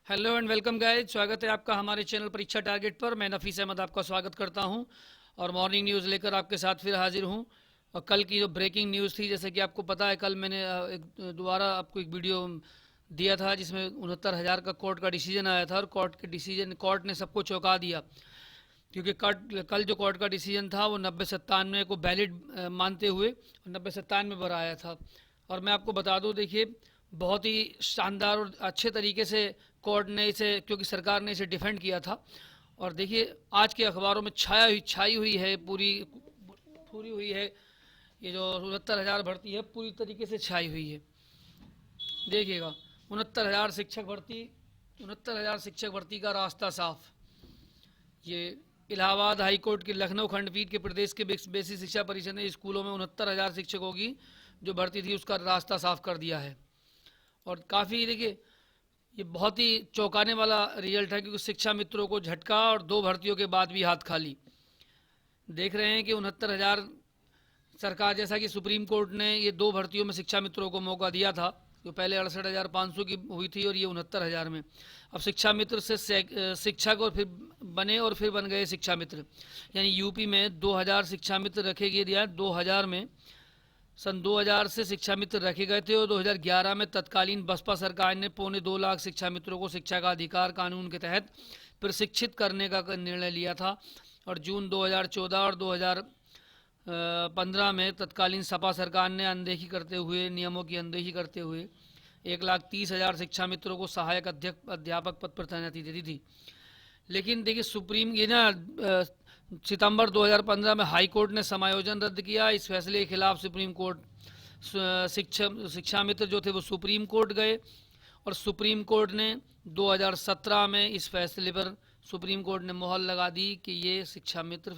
Hello and welcome guys, स्वागत है आपका हमारे चैनल परीक्षा टारगेट पर। मैं नफीस अहमद आपका स्वागत करता हूं और मॉर्निंग न्यूज़ लेकर आपके साथ फिर हाजिर हूं। और कल की जो ब्रेकिंग न्यूज़ थी, जैसे कि आपको पता है, कल मैंने दोबारा आपको एक वीडियो दिया था जिसमें 69,000 का कोर्ट का डिसीजन आया था और कोर्ट ने सबको चौंका दिया। क्योंकि कल जो कोर्ट का डिसीजन था वो 90-97 को वैलिड मानते हुए 90-97 पर आया था। और मैं आपको बता दूं, देखिए, बहुत ही शानदार और अच्छे तरीके से कोर्ट ने इसे, क्योंकि सरकार ने इसे डिफेंड किया था। और देखिए, आज के अखबारों में छाई हुई है, पूरी पूरी हुई है। ये जो 69,000 भर्ती है पूरी तरीके से छाई हुई है। देखिएगा, 69,000 शिक्षक भर्ती, 69,000 शिक्षक भर्ती का रास्ता साफ। ये इलाहाबाद हाई कोर्ट की लखनऊ खंडपीठ के प्रदेश के बेसिक शिक्षा परिषद ने स्कूलों में 69,000 शिक्षकों की जो भर्ती थी उसका रास्ता साफ कर दिया है। और काफ़ी, देखिए, ये बहुत ही चौंकाने वाला रिजल्ट है, क्योंकि शिक्षा मित्रों को झटका और दो भर्तियों के बाद भी हाथ खाली। देख रहे हैं कि 69,000 सरकार, जैसा कि सुप्रीम कोर्ट ने ये दो भर्तियों में शिक्षा मित्रों को मौका दिया था, जो पहले 68,500 की हुई थी और ये 69,000 में। अब शिक्षा मित्र से शिक्षक और फिर बने और फिर बन गए शिक्षा मित्र। यानी यूपी में 2,000 शिक्षा मित्र रखे गए, 2000 में, सन 2000 से शिक्षा मित्र रखे गए थे और 2011 में तत्कालीन बसपा सरकार ने 2.25 लाख शिक्षा मित्रों को शिक्षा का अधिकार कानून के तहत प्रशिक्षित करने का निर्णय लिया था। और जून 2014 और 2015 में तत्कालीन सपा सरकार ने नियमों की अनदेखी करते हुए 1,30,000 शिक्षा मित्रों को सहायक अध्यापक पद पर तैनाती दे दी थी। लेकिन देखिए, सितंबर 2015 में हाई कोर्ट ने समायोजन रद्द किया। इस फैसले के खिलाफ सुप्रीम कोर्ट शिक्षा मित्र जो थे वो सुप्रीम कोर्ट गए और सुप्रीम कोर्ट ने 2017 में इस फैसले पर सुप्रीम कोर्ट ने मोहर लगा दी कि ये शिक्षा मित्र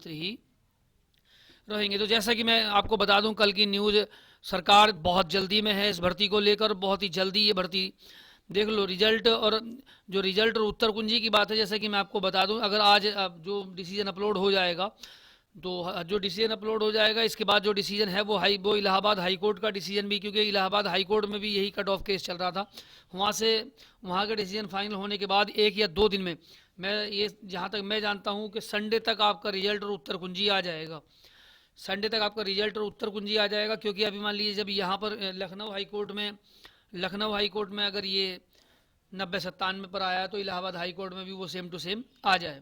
ही रहेंगे। तो जैसा कि मैं आपको बता दूं, कल की न्यूज़, सरकार बहुत जल्दी में है इस भर्ती को लेकर, बहुत ही जल्दी ये भर्ती देख लो। रिजल्ट और रिजल्ट और उत्तर कुंजी की बात है, जैसे कि मैं आपको बता दूं, अगर आज जो डिसीजन अपलोड हो जाएगा, तो जो डिसीजन अपलोड हो जाएगा, इसके बाद जो डिसीजन है वो इलाहाबाद हाई कोर्ट का डिसीजन भी, क्योंकि इलाहाबाद हाई कोर्ट में भी यही कट ऑफ केस चल रहा था, वहाँ का डिसीजन फाइनल होने के बाद 1 या 2 दिन में, मैं ये जहाँ तक मैं जानता हूँ कि संडे तक आपका रिजल्ट और उत्तर कुंजी आ जाएगा। संडे तक आपका रिजल्ट और उत्तर कुंजी आ जाएगा। क्योंकि अभी मान लीजिए, जब यहाँ पर लखनऊ हाई कोर्ट में अगर ये 90-97 पर आया, तो इलाहाबाद हाई कोर्ट में भी वो सेम टू सेम आ जाए।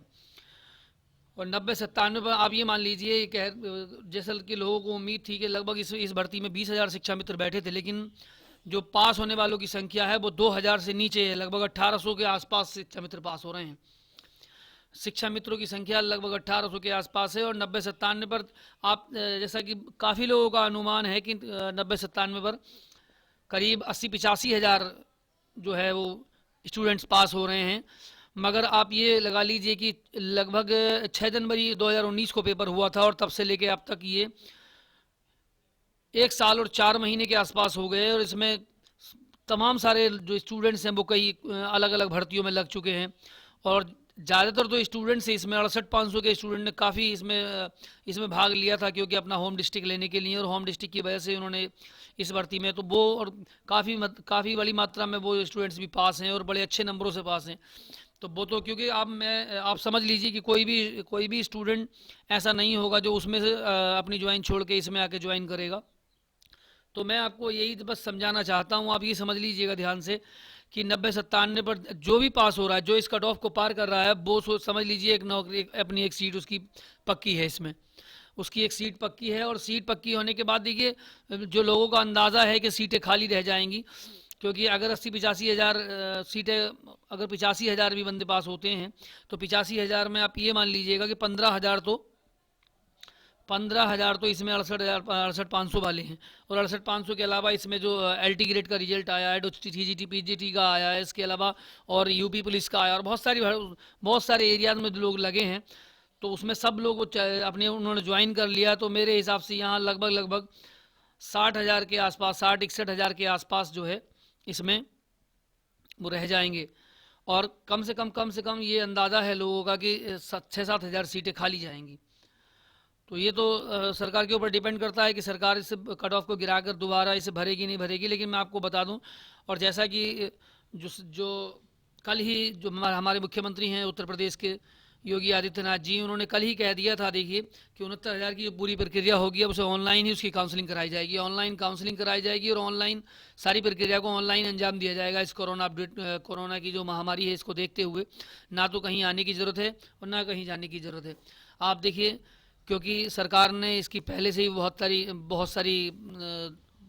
और 90-97 पर आप ये मान लीजिए, जैसा कि लोगों को उम्मीद थी कि लगभग इस भर्ती में 20,000 शिक्षा मित्र बैठे थे, लेकिन जो पास होने वालों की संख्या है वो 2,000 से नीचे है। लगभग 1,800 के आसपास शिक्षा मित्र पास हो रहे हैं। शिक्षा मित्रों की संख्या लगभग 1,800 के आसपास है। और 90-97 पर आप, जैसा कि काफ़ी लोगों का अनुमान है कि 90-97 पर करीब 80-85 हज़ार जो है वो स्टूडेंट्स पास हो रहे हैं। मगर आप ये लगा लीजिए कि लगभग 6 जनवरी 2019 को पेपर हुआ था और तब से लेके अब तक ये 1 साल और 4 महीने के आसपास हो गए। और इसमें तमाम सारे जो स्टूडेंट्स हैं वो कई अलग अलग भर्तियों में लग चुके हैं। और ज़्यादातर तो स्टूडेंट्स हैं इसमें, 68-500 के स्टूडेंट ने काफ़ी इसमें भाग लिया था, क्योंकि अपना होम डिस्ट्रिक्ट लेने के लिए, और होम डिस्ट्रिक्ट की वजह से उन्होंने इस भर्ती में तो वो, और काफ़ी बड़ी मात्रा में वो स्टूडेंट्स भी पास हैं और बड़े अच्छे नंबरों से पास हैं। तो वो तो, क्योंकि आप समझ लीजिए कि कोई भी स्टूडेंट ऐसा नहीं होगा जो उसमें से अपनी ज्वाइन छोड़ के इसमें आके ज्वाइन करेगा। तो मैं आपको यही बस समझाना चाहता हूँ, आप ये समझ लीजिएगा ध्यान से कि 90-97 पर जो भी पास हो रहा है, जो इस कट ऑफ को पार कर रहा है, वो समझ लीजिए एक नौकरी, अपनी एक सीट उसकी पक्की है। इसमें उसकी एक सीट पक्की है। और सीट पक्की होने के बाद देखिए, जो लोगों का अंदाज़ा है कि सीटें खाली रह जाएंगी, क्योंकि अगर 80-85 हज़ार सीटें, अगर 85 हज़ार भी बंदे पास होते हैं, तो 85 हज़ार में आप ये मान लीजिएगा कि 15,000 तो इसमें 68,500 वाले हैं। और 68,500 के अलावा इसमें जो LT ग्रेड का रिजल्ट आया है, TGT PGT का आया है, इसके अलावा और यूपी पुलिस का आया, और बहुत सारे एरियाज में लोग लगे हैं। तो उसमें सब लोग उन्होंने ज्वाइन कर लिया। तो मेरे हिसाब से यहाँ लगभग 60,000 के आसपास, 60-61 हज़ार के आसपास जो है इसमें वो रह जाएंगे। और कम से कम ये अंदाज़ा है लोगों का कि 6-7 हज़ार सीटें खाली जाएंगी। तो ये तो सरकार के ऊपर डिपेंड करता है कि सरकार इस कट ऑफ को गिराकर दोबारा इसे भरेगी नहीं भरेगी। लेकिन मैं आपको बता दूं, और जैसा कि जो कल ही जो हमारे मुख्यमंत्री हैं उत्तर प्रदेश के योगी आदित्यनाथ जी, उन्होंने कल ही कह दिया था, देखिए कि 69,000 की जो पूरी प्रक्रिया होगी अब उसे ऑनलाइन ही उसकी काउंसलिंग कराई जाएगी, ऑनलाइन काउंसलिंग कराई जाएगी और ऑनलाइन सारी प्रक्रिया को ऑनलाइन अंजाम दिया जाएगा। इस कोरोना की जो महामारी है इसको देखते हुए ना तो कहीं आने की ज़रूरत है और ना कहीं जाने की ज़रूरत है। आप देखिए, क्योंकि सरकार ने इसकी पहले से ही बहुत सारी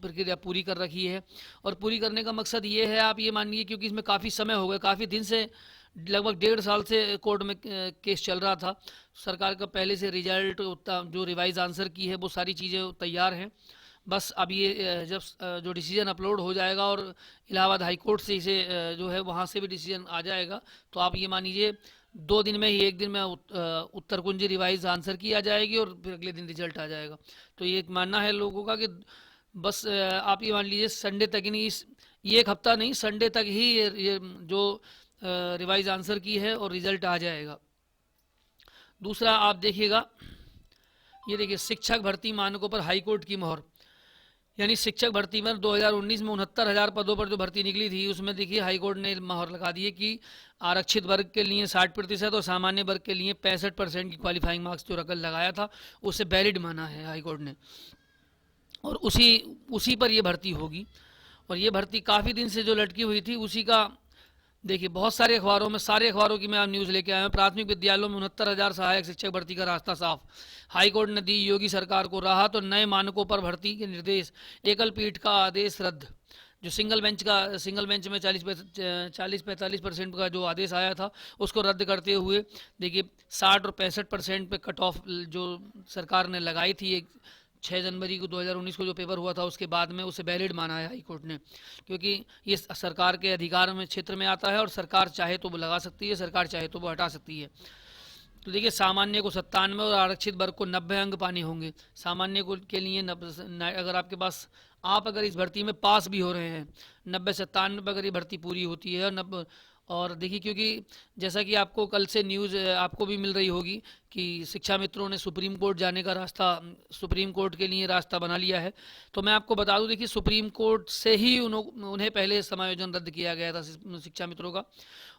प्रक्रिया पूरी कर रखी है, और पूरी करने का मकसद ये है, आप ये मानिए, क्योंकि इसमें काफ़ी समय हो गया, काफ़ी दिन से, लगभग 1.5 साल से कोर्ट में केस चल रहा था। सरकार का पहले से रिजल्ट, जो रिवाइज आंसर की है वो सारी चीज़ें तैयार हैं। बस अब ये जब जो डिसीजन अपलोड हो जाएगा और इलाहाबाद हाई कोर्ट से इसे जो है वहाँ से भी डिसीजन आ जाएगा, तो आप ये मान लीजिए 2 दिन में ही, एक दिन में उत्तर कुंजी रिवाइज आंसर की आ जाएगी और फिर अगले दिन रिजल्ट आ जाएगा। तो ये एक मानना है लोगों का कि बस आप ये मान लीजिए संडे तक ही नहीं, ये एक हफ्ता नहीं, संडे तक ही ये जो रिवाइज आंसर की है और रिजल्ट आ जाएगा। दूसरा आप देखिएगा, ये देखिए शिक्षक भर्ती मानकों पर हाई कोर्ट की मोहर, यानी शिक्षक भर्ती में 2019 में 69,000 पदों पर जो भर्ती निकली थी उसमें देखिए हाई कोर्ट ने मोहर लगा दी है कि आरक्षित वर्ग के लिए 60% और सामान्य वर्ग के लिए 65% की क्वालिफाइंग मार्क्स जो रकम लगाया था उसे वैलिड माना है हाई कोर्ट ने, और उसी पर ये भर्ती होगी। और ये भर्ती काफ़ी दिन से जो लटकी हुई थी उसी का, देखिए बहुत सारे अखबारों में, सारे अखबारों की मैं आप न्यूज़ लेके आया हूँ। प्राथमिक विद्यालयों में 69,000 सहायक शिक्षक भर्ती का रास्ता साफ, हाईकोर्ट ने दी योगी सरकार को राहत और नए मानकों पर भर्ती के निर्देश, एकल पीठ का आदेश रद्द। जो सिंगल बेंच में 40-45% का जो आदेश आया था उसको रद्द करते हुए देखिए 60 और 65% पे कट ऑफ जो सरकार ने लगाई थी, एक 6 जनवरी को 2019 को जो पेपर हुआ था उसके बाद में, उसे वैलिड माना है हाई कोर्ट ने, क्योंकि ये सरकार के अधिकार में क्षेत्र में आता है और सरकार चाहे तो वो लगा सकती है, सरकार चाहे तो वो हटा सकती है। तो देखिए सामान्य को 97 और आरक्षित वर्ग को 90 अंक पाने होंगे। सामान्य को के लिए अगर आपके पास, आप अगर इस भर्ती में पास भी हो रहे हैं 90-97 पर अगर ये भर्ती पूरी होती है, और 90, और देखिए क्योंकि जैसा कि आपको कल से न्यूज़ आपको भी मिल रही होगी कि शिक्षा मित्रों ने सुप्रीम कोर्ट जाने का रास्ता, सुप्रीम कोर्ट के लिए रास्ता बना लिया है। तो मैं आपको बता दूं, देखिए सुप्रीम कोर्ट से ही उन्हें पहले समायोजन रद्द किया गया था शिक्षा मित्रों का,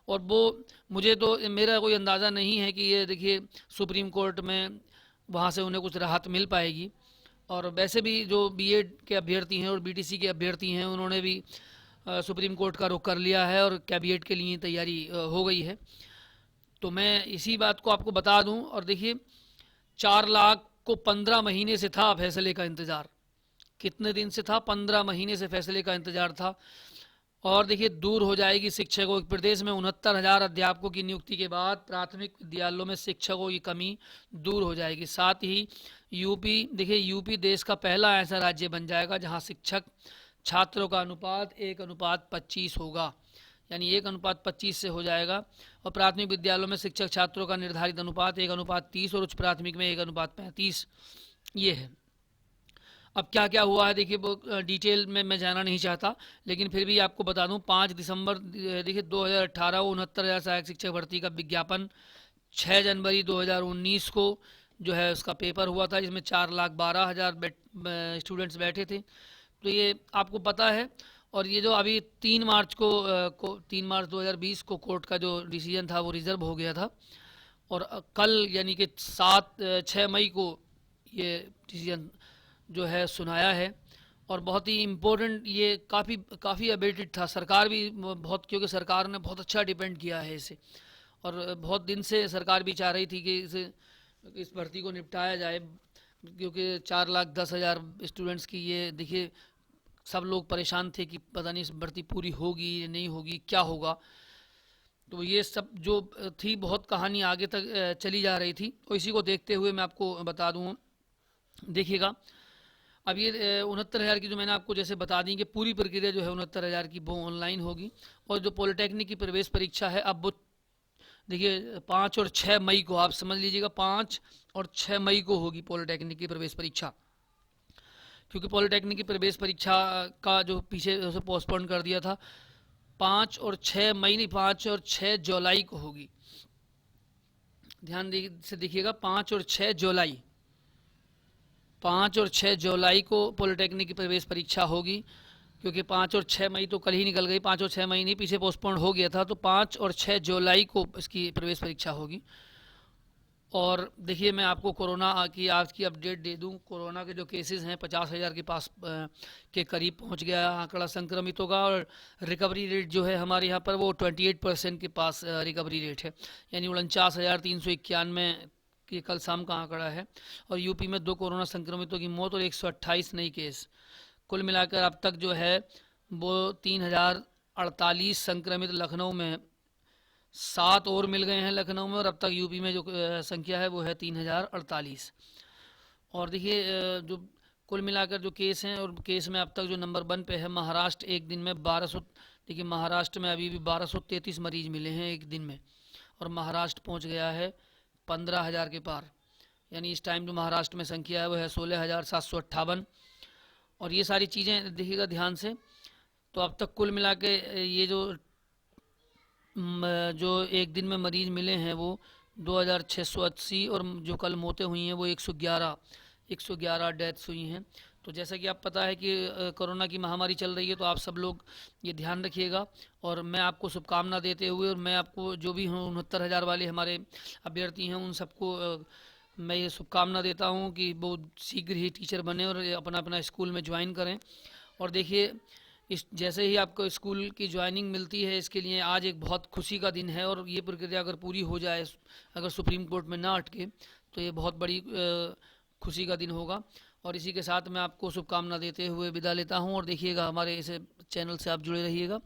और वो, मुझे तो, मेरा कोई अंदाज़ा नहीं है कि ये देखिए सुप्रीम कोर्ट में वहाँ से उन्हें कुछ राहत मिल पाएगी। और वैसे भी जो बीएड के अभ्यर्थी हैं और बीटीसी के अभ्यर्थी हैं उन्होंने भी सुप्रीम कोर्ट का रुख कर लिया है और कैबिनेट के लिए तैयारी हो गई है। तो मैं इसी बात को आपको बता दूं। और देखिए 4 लाख को 15 महीने से था फैसले का इंतज़ार, कितने दिन से था, 15 महीने से फैसले का इंतज़ार था। और देखिए दूर हो जाएगी शिक्षकों, प्रदेश में 69,000 अध्यापकों की नियुक्ति के बाद प्राथमिक विद्यालयों में शिक्षकों की कमी दूर हो जाएगी। साथ ही यूपी, देखिए यूपी देश का पहला ऐसा राज्य बन जाएगा जहां शिक्षक छात्रों का अनुपात 1:25 होगा, यानी 1:25 से हो जाएगा। और प्राथमिक विद्यालयों में शिक्षक छात्रों का निर्धारित अनुपात 1:30 और उच्च प्राथमिक में 1:35 ये है। अब क्या क्या हुआ है देखिए, वो डिटेल में मैं जाना नहीं चाहता, लेकिन फिर भी आपको बता दूं 5 दिसंबर देखिए 2018 को 69,000 सहायक शिक्षक भर्ती का विज्ञापन, 6 जनवरी 2019 को जो है उसका पेपर हुआ था जिसमें 4,12,000 स्टूडेंट्स बैठे थे। तो ये आपको पता है। और ये जो अभी 3 मार्च को 3 मार्च 2020 को कोर्ट का जो डिसीजन था वो रिजर्व हो गया था, और कल यानी कि 6 मई को ये डिसीजन जो है सुनाया है। और बहुत ही इम्पोर्टेंट, ये काफ़ी अवेटेड था, सरकार भी बहुत, क्योंकि सरकार ने बहुत अच्छा डिपेंड किया है इसे, और बहुत दिन से सरकार भी चाह रही थी कि इस भर्ती को निपटाया जाए, क्योंकि 4,10,000 स्टूडेंट्स की ये देखिए सब लोग परेशान थे कि पता नहीं इस भर्ती पूरी होगी या नहीं होगी, क्या होगा। तो ये सब जो थी बहुत कहानी आगे तक चली जा रही थी, तो इसी को देखते हुए मैं आपको बता दूँ, देखिएगा अब ये 69,000 की जो मैंने आपको जैसे बता दी कि पूरी प्रक्रिया जो है 69,000 की वो ऑनलाइन होगी। और जो पॉलिटेक्निक की प्रवेश परीक्षा है अब वो देखिए 5 और 6 मई को, आप समझ लीजिएगा 5 और 6 मई को होगी पॉलिटेक्निक की प्रवेश परीक्षा, क्योंकि पॉलिटेक्निक की प्रवेश परीक्षा का जो पीछे उसे पोस्टपोन कर दिया था, 5 और 6 मई नहीं, 5 और 6 जुलाई को होगी। ध्यान से देखिएगा, 5 और 6 जुलाई, 5 और 6 जुलाई को पॉलिटेक्निक की प्रवेश परीक्षा होगी, क्योंकि 5 और 6 मई तो कल ही निकल गई, 5 और 6 मई नहीं, पीछे पोस्टपोन्ड हो गया था, तो 5 और 6 जुलाई को इसकी प्रवेश परीक्षा होगी। और देखिए मैं आपको कोरोना की आज की अपडेट दे दूं। कोरोना के जो केसेस हैं 50,000 के पास के करीब पहुंच गया आंकड़ा संक्रमितों का, और रिकवरी रेट जो है हमारे यहाँ पर वो 28% के पास रिकवरी रेट है, यानी 49,391 ये कल शाम का आंकड़ा है। और यूपी में 2 कोरोना संक्रमितों की मौत और 128 नई केस। कुल मिलाकर अब तक जो है वो 3,048 संक्रमित लखनऊ में, 7 और मिल गए हैं लखनऊ में, और अब तक यूपी में जो संख्या है वो है 3,048। और देखिए जो कुल मिलाकर जो केस हैं, और केस में अब तक जो नंबर 1 पे है महाराष्ट्र, एक दिन में 1200। देखिए महाराष्ट्र में अभी भी 1233 मरीज मिले हैं एक दिन में, और महाराष्ट्र पहुंच गया है 15,000 के पार, यानी इस टाइम जो महाराष्ट्र में संख्या है वो है 16,758। और ये सारी चीज़ें देखिएगा ध्यान से। तो अब तक कुल मिला के ये जो एक दिन में मरीज मिले हैं वो 2,680, और जो कल मौतें हुई हैं वो 111 डेथ्स हुई हैं। तो जैसा कि आप पता है कि कोरोना की महामारी चल रही है, तो आप सब लोग ये ध्यान रखिएगा। और मैं आपको शुभकामना देते हुए, और मैं आपको जो भी हूँ 69,000 वाले हमारे अभ्यर्थी हैं उन सबको मैं ये शुभकामना देता हूँ कि वो शीघ्र ही टीचर बने और अपना अपना स्कूल में ज्वाइन करें। और देखिए इस जैसे ही आपको स्कूल की ज्वाइनिंग मिलती है, इसके लिए आज एक बहुत खुशी का दिन है, और ये प्रक्रिया अगर पूरी हो जाए, अगर सुप्रीम कोर्ट में ना अटके, तो ये बहुत बड़ी खुशी का दिन होगा। और इसी के साथ मैं आपको शुभकामना देते हुए विदा लेता हूँ। और देखिएगा हमारे इस चैनल से आप जुड़े रहिएगा।